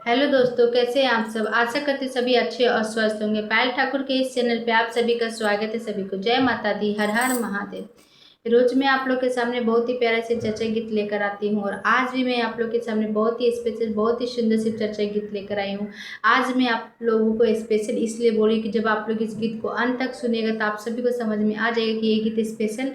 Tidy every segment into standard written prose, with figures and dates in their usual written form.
Hello दोस्तों, कैसे हैं आप सब। आशा करते सभी अच्छे और स्वस्थ होंगे। पायल ठाकुर के इस चैनल पे आप सभी का स्वागत है। सभी को जय माता दी, हर हर महादेव। रोज मैं आप लोग के सामने बहुत ही प्यारे से चर्चा गीत लेकर आती हूँ और आज भी मैं आप लोग के सामने बहुत ही स्पेशल, बहुत ही सुंदर सी चर्चा गीत लेकर आई हूँ। आज मैं आप लोगों को स्पेशल इसलिए बोली कि जब आप लोग इस गीत को अंत तक सुनेगा तो आप सभी को समझ में आ जाएगा कि ये गीत स्पेशल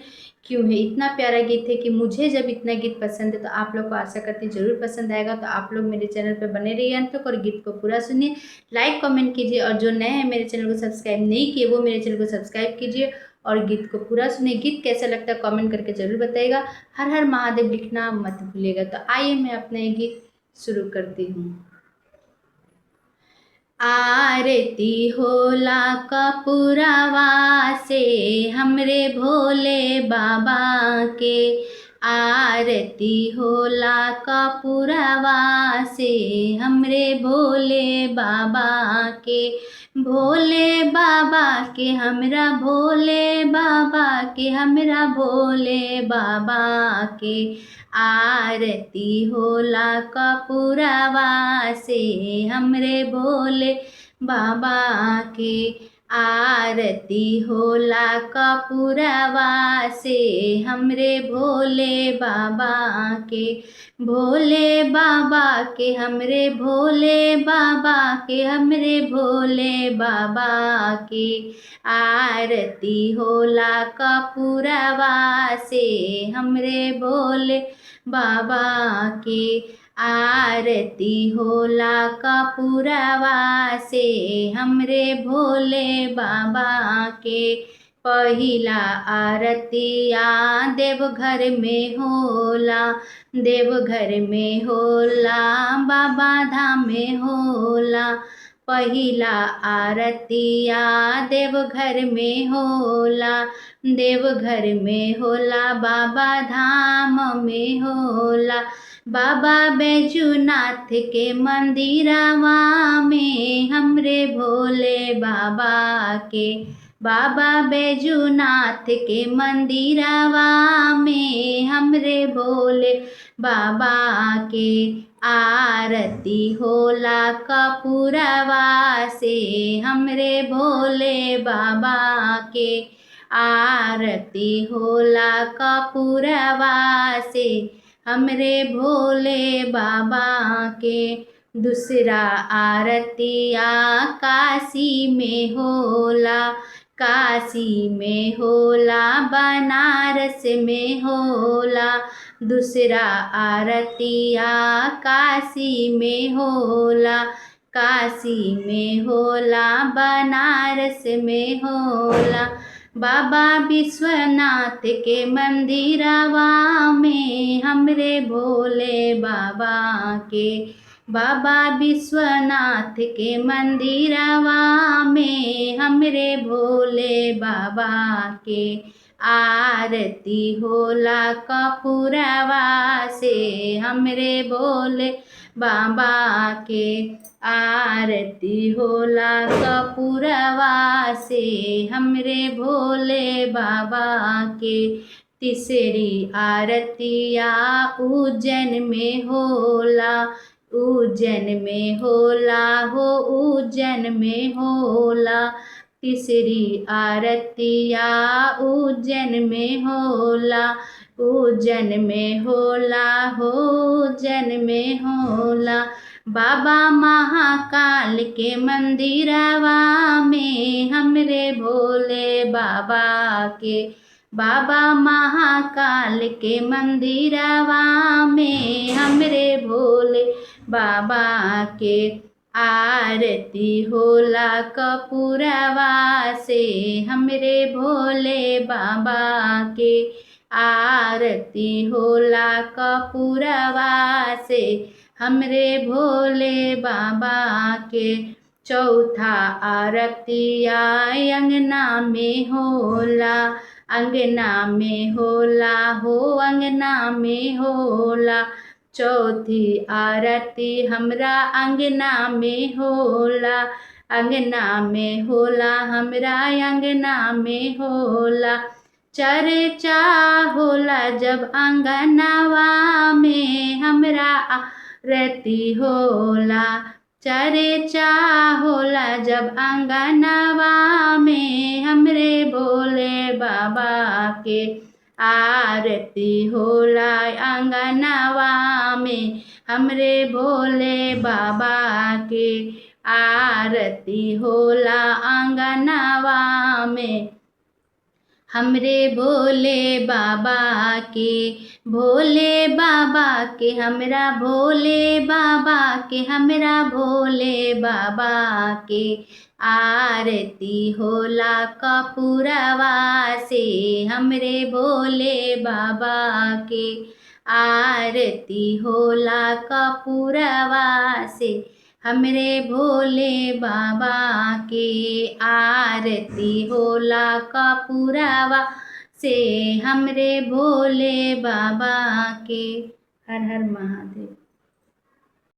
क्यों है। इतना प्यारा गीत है कि मुझे जब इतना गीत पसंद है तो आप लोग को आशा करती जरूर पसंद आएगा। तो आप लोग मेरे चैनल पर बने रहिए अंत तक और गीत को पूरा सुनिए, लाइक कमेंट कीजिए और जो नए हैं मेरे चैनल को सब्सक्राइब नहीं किए वो मेरे चैनल को सब्सक्राइब कीजिए और गीत को पूरा सुनिए। गीत कैसा लगता है कमेंट करके जरूर बताइएगा। हर हर महादेव लिखना मत भूलिएगा। तो आइए मैं अपना ये गीत शुरू करती हूँ। आरती होला कपूरवा से हमरे भोले बाबा के। आरती होला कपूरवा से हमरे भोले बाबा के। भोले बाबा के हमरा भोले बाबा के हमरा भोले बाबा के। आरती होला कपूरवा से हमरे भोले बाबा के। आरती होला कपूरवा से हमरे भोले बाबा के। भोले बाबा के हमरे भोले बाबा के हमरे भोले बाबा के। आरती होला कपूरवा से हमरे भोले बाबा के। आरती होला कपूरवा से हमरे भोले बाबा के। पहिला आरतिया देवघर में होला, देवघर में होला बाबा धाम में होला। पहिला आरतिया देवघर में होला, देवघर में होला बाबा धाम में होला। बाबा बैजूनाथ के मंदिरवा में हमरे भोले बाबा के। बाबा बैजूनाथ के मंदिरवा में हमरे भोले बाबा के। आरती होला कपूरवा से हमरे भोले बाबा के। आरती होला कपूरवा से हमरे भोले बाबा के। दूसरा आरतिया काशी में होला, काशी में होला बनारस में होला। दूसरा आरतिया काशी में होला, काशी में होला बनारस में होला। बाबा विश्वनाथ के मंदिरवा में हमरे भोले बाबा के। बाबा विश्वनाथ के मंदिरवा में हमरे भोले बाबा के। आरती होला कपूरवा से हमरे भोले बाबा के। आरती होला कपूरवा से हमरे भोले बाबा के। तीसरी आरतिया उज्जैन में होला, उज्जैन में होला हो उज्जैन में होला। तीसरी आरतिया उज्जैन में होला, उज्जैन में होला हो उज्जैन में होला। बाबा महाकाल के मंदिरवा में हमरे भोले बाबा के। बाबा महाकाल के मंदिरवा में हमरे भोले बाबा के। आरती होला कपूरवा से हमरे भोले बाबा के। आरती होला कपूरवा से हमरे भोले बाबा के। चौथा आरतिया अंगना में होला, अंगना में होला हो अंगना में होला। चौथी आरती हमरा अंगना में होला, अंगना में होला हमरा अंगना में होला। चर्चा होला जब अंगनवा में हमरा आरती होला। चर्चा होला जब अंगनवा में हमरे भोले बाबा के आरती होला अंगनवा में हमरे भोले बाबा के आरती होला अंगनवा में हमरे भोले बाबा के हमरा भोले बाबा के हमरा भोले बाबा के आरती होला कपूरवा से हमरे भोले बाबा के आरती होला कपूरवा से हमरे भोले बाबा के आरती होला कपूरवा से हमरे भोले बाबा के। हर हर महादेव।